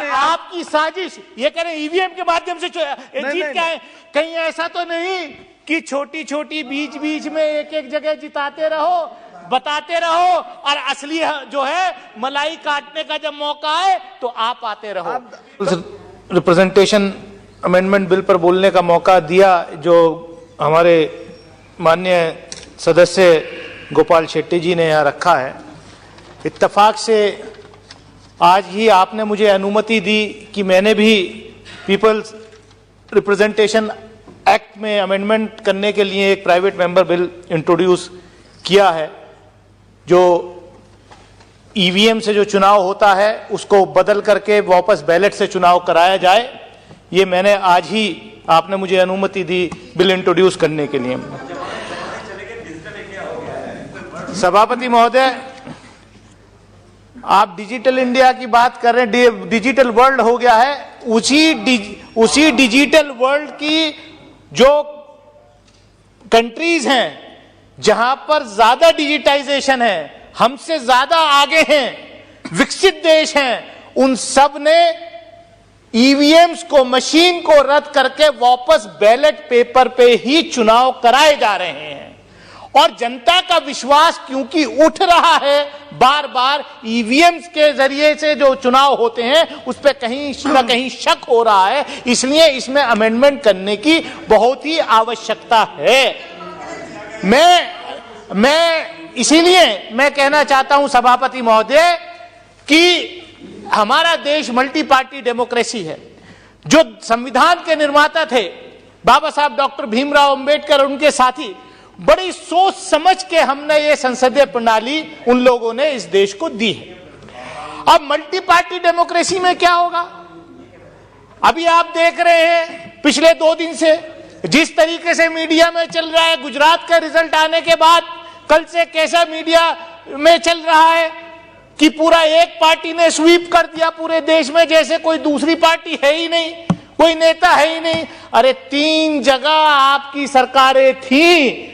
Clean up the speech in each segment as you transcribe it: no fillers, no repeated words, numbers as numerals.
आपकी साजिश, ये कह रहे हैं ईवीएम के माध्यम से जीत क्या है? कहीं ऐसा तो नहीं कि छोटी छोटी बीच बीच में एक एक जगह जिताते रहो, बताते रहो, और असली जो है मलाई काटने का जब मौका आए तो आप आते रहो। रिप्रेजेंटेशन अमेंडमेंट बिल पर बोलने का मौका दिया जो हमारे माननीय सदस्य गोपाल शेट्टी जी ने यहाँ रखा है। इत्तेफाक से आज ही आपने मुझे अनुमति दी कि मैंने भी पीपल्स रिप्रेजेंटेशन एक्ट में अमेंडमेंट करने के लिए एक प्राइवेट मेंबर बिल इंट्रोड्यूस किया है, जो ईवीएम से जो चुनाव होता है उसको बदल करके वापस बैलेट से चुनाव कराया जाए। ये मैंने आज ही, आपने मुझे अनुमति दी बिल इंट्रोड्यूस करने के लिए। सभापति महोदय, आप डिजिटल इंडिया की बात कर रहे हैं, डिजिटल वर्ल्ड हो गया है। उसी डिजिटल वर्ल्ड की जो कंट्रीज हैं जहां पर ज्यादा डिजिटाइजेशन है, हमसे ज्यादा आगे हैं, विकसित देश हैं, उन सब ने ईवीएम्स को, मशीन को रद्द करके वापस बैलेट पेपर पे ही चुनाव कराए जा रहे हैं। और जनता का विश्वास क्योंकि उठ रहा है, बार बार ईवीएम्स के जरिए से जो चुनाव होते हैं उस पर कहीं न कहीं शक हो रहा है, इसलिए इसमें अमेंडमेंट करने की बहुत ही आवश्यकता है। मैं इसीलिए मैं कहना चाहता हूं सभापति महोदय कि हमारा देश मल्टी पार्टी डेमोक्रेसी है। जो संविधान के निर्माता थे बाबा साहब डॉक्टर भीमराव अंबेडकर और उनके साथी, बड़ी सोच समझ के हमने ये संसदीय प्रणाली उन लोगों ने इस देश को दी है। अब मल्टी पार्टी डेमोक्रेसी में क्या होगा? अभी आप देख रहे हैं पिछले 2 दिन से जिस तरीके से मीडिया में चल रहा है, गुजरात का रिजल्ट आने के बाद कल से कैसा मीडिया में चल रहा है कि पूरा एक पार्टी ने स्वीप कर दिया पूरे देश में, जैसे कोई दूसरी पार्टी है ही नहीं, कोई नेता है ही नहीं। अरे 3 जगह आपकी सरकारें थी,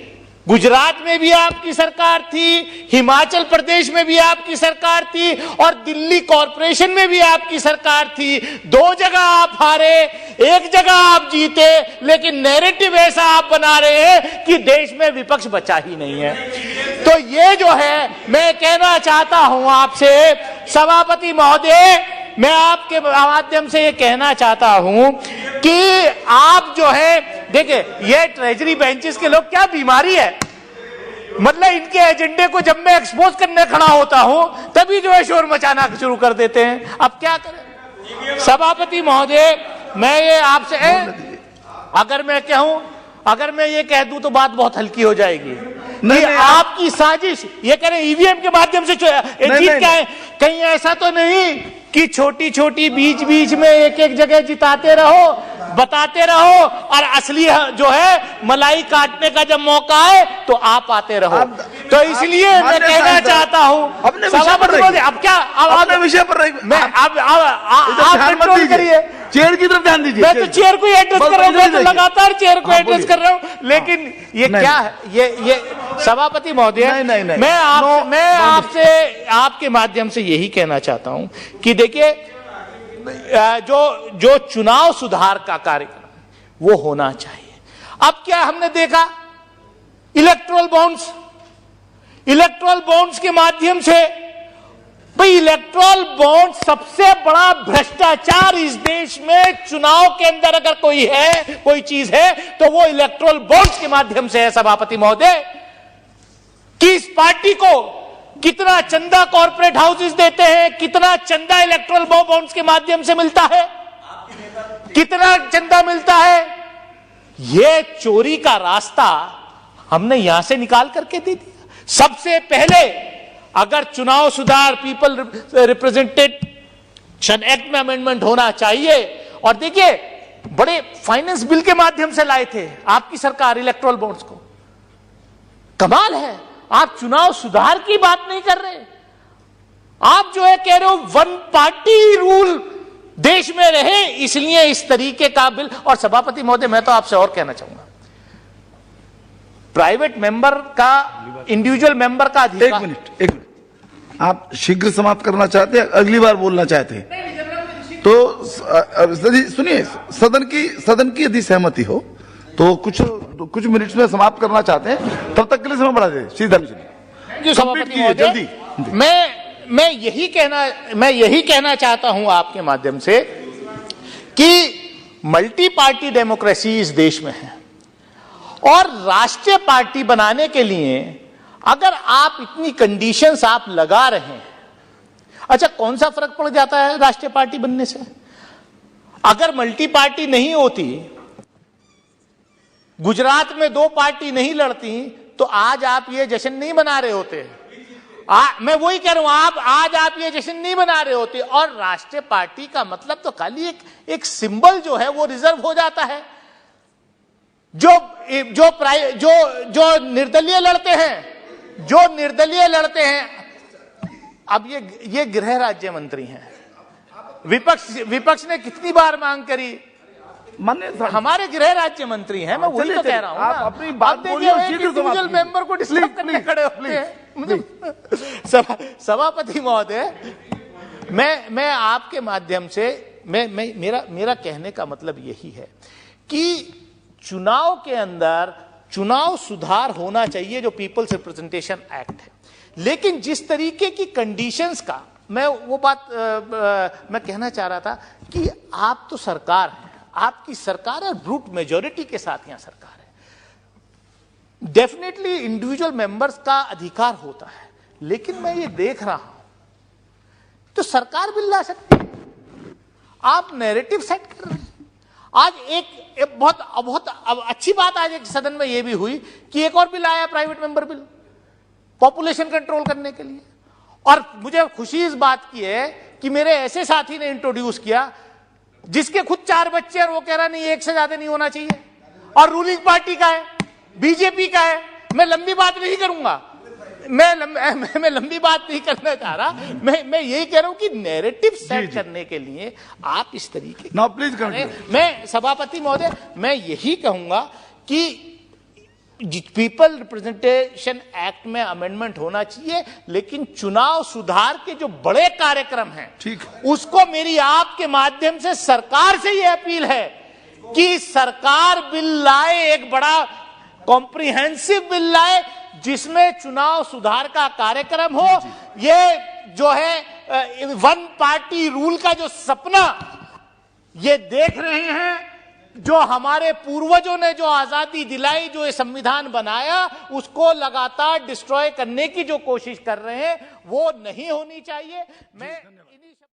गुजरात में भी आपकी सरकार थी, हिमाचल प्रदेश में भी आपकी सरकार थी, और दिल्ली कॉरपोरेशन में भी आपकी सरकार थी। 2 जगह आप हारे, 1 जगह आप जीते, लेकिन नैरेटिव ऐसा आप बना रहे हैं कि देश में विपक्ष बचा ही नहीं है। तो ये जो है, मैं कहना चाहता हूं आपसे सभापति महोदय, मैं आपके माध्यम से ये कहना चाहता हूं कि आप जो है, देखिए ये ट्रेजरी बेंचेस के लोग क्या बीमारी है, मतलब इनके एजेंडे को जब मैं एक्सपोज करने खड़ा होता हूं तभी जो है शोर मचाना शुरू कर देते हैं। अब क्या करें सभापति महोदय, मैं ये आपसे अगर मैं ये कह दूं तो बात बहुत हल्की हो जाएगी। नहीं, आपकी साजिश, ये कह रहे हैं ईवीएम के माध्यम से जीत क्या है? कहीं ऐसा तो नहीं कि छोटी छोटी बीच बीच में एक एक जगह जिताते रहो, बताते रहो, और असली जो है मलाई काटने का जब मौका आए तो आप आते रहो। तो इसलिए मैं कहना चाहता हूं अपने विषय पर रहिए। अब क्या अपने विषय पर रहिए। मैं आप कंट्रोल करिए, चेयर की तरफ ध्यान दीजिए। मैं तो चेयर को एड्रेस कर रहा हूं, मैं तो लगातार चेयर को एड्रेस कर रहा हूं, लेकिन ये क्या है? ये सभापति महोदय, मैं आपसे आपके माध्यम से यही कहना चाहता हूं कि देखिए, जो चुनाव सुधार का कार्यक्रम वो होना चाहिए। अब क्या हमने देखा, इलेक्टोरल बॉन्ड्स के माध्यम से, भाई इलेक्टोरल बॉन्ड सबसे बड़ा भ्रष्टाचार इस देश में चुनाव के अंदर अगर कोई चीज है तो वो इलेक्टोरल बॉन्ड्स के माध्यम से है सभापति महोदय। कि इस पार्टी को कितना चंदा कॉर्पोरेट हाउसेस देते हैं, कितना चंदा इलेक्टोरल बॉन्ड्स के माध्यम से मिलता है, कितना चंदा मिलता है, ये चोरी का रास्ता हमने यहां से निकाल करके दे दिया। सबसे पहले अगर चुनाव सुधार पीपल रिप्रेजेंटेशन एक्ट में अमेंडमेंट होना चाहिए, और देखिए बड़े फाइनेंस बिल के माध्यम से लाए थे आपकी सरकार इलेक्टोरल बॉन्ड्स को। कमाल है, आप चुनाव सुधार की बात नहीं कर रहे, आप जो है कह रहे हो 1 पार्टी रूल देश में रहे, इसलिए इस तरीके का बिल। और सभापति महोदय, मैं तो आपसे और कहना चाहूंगा, प्राइवेट मेंबर का, इंडिविजुअल मेंबर का अधिकार। एक मिनट, आप शीघ्र समाप्त करना चाहते हैं, अगली बार बोलना चाहते हैं? तो सुनिए, सदन की यदि सहमति हो तो कुछ मिनट्स में समाप्त करना चाहते हैं, तब तक के लिए समय बढ़ा दे। सीधा सभापति महोदय, जल्दी। मैं यही कहना चाहता हूं आपके माध्यम से कि मल्टी पार्टी डेमोक्रेसी इस देश में है, और राष्ट्रीय पार्टी बनाने के लिए अगर आप इतनी कंडीशंस आप लगा रहे हैं, अच्छा कौन सा फर्क पड़ जाता है राष्ट्रीय पार्टी बनने से? अगर मल्टी पार्टी नहीं होती, गुजरात में 2 पार्टी नहीं लड़ती, तो आज आप ये जश्न नहीं मना रहे होते। मैं वही कह रहा हूं, आज आप ये जश्न नहीं मना रहे होते। और राष्ट्रीय पार्टी का मतलब तो खाली एक सिंबल जो है वो रिजर्व हो जाता है। जो निर्दलीय लड़ते हैं, अब ये गृह राज्य मंत्री हैं। विपक्ष ने कितनी बार मांग करी, हमारे गृह राज्य मंत्री हैं। मैं वही तो कह रहा हूं, आप अपनी बात बोलिए, इंडिविजुअल मेंबर को डिस्टर्ब करने खड़े होते हैं। सभापति महोदय, मैं आपके माध्यम से मेरा कहने का मतलब यही है कि चुनाव के अंदर चुनाव सुधार होना चाहिए, जो पीपल्स रिप्रेजेंटेशन एक्ट है। लेकिन जिस तरीके की कंडीशंस का मैं मैं कहना चाह रहा था कि आप तो सरकार हैं, आपकी सरकार है, ब्रूट मेजॉरिटी के साथ यहां सरकार है। डेफिनेटली इंडिविजुअल मेंबर्स का अधिकार होता है, लेकिन मैं ये देख रहा हूं तो सरकार बिल ला सकती है। आप नैरेटिव सेट कर रहे हैं। आज एक बहुत अच्छी बात आज एक सदन में यह भी हुई कि एक और बिल आया, private member bill, population control करने के लिए। और मुझे खुशी इस बात की है कि मेरे ऐसे साथी ने इंट्रोड्यूस किया जिसके खुद 4 बच्चे, और वो कह रहा नहीं 1 से ज्यादा नहीं होना चाहिए, और रूलिंग पार्टी का है, बीजेपी का है। मैं लंबी बात नहीं करूंगा, मैं लंबी बात नहीं करना चाह रहा। मैं यही कह रहा हूं कि नैरेटिव सेट करने के लिए आप इस तरीके नाउ प्लीज कंटिन्यू। मैं सभापति महोदय, मैं यही कहूंगा कि पीपल रिप्रेजेंटेशन एक्ट में अमेंडमेंट होना चाहिए, लेकिन चुनाव सुधार के जो बड़े कार्यक्रम हैं, ठीक, उसको मेरी आपके माध्यम से सरकार से यह अपील है कि सरकार बिल लाए, एक बड़ा कॉम्प्रिहेंसिव बिल लाए, जिसमें चुनाव सुधार का कार्यक्रम हो। ये जो है 1 पार्टी रूल का जो सपना ये देख रहे हैं, जो हमारे पूर्वजों ने जो आजादी दिलाई, जो ये संविधान बनाया, उसको लगातार डिस्ट्रॉय करने की जो कोशिश कर रहे हैं, वो नहीं होनी चाहिए। मैं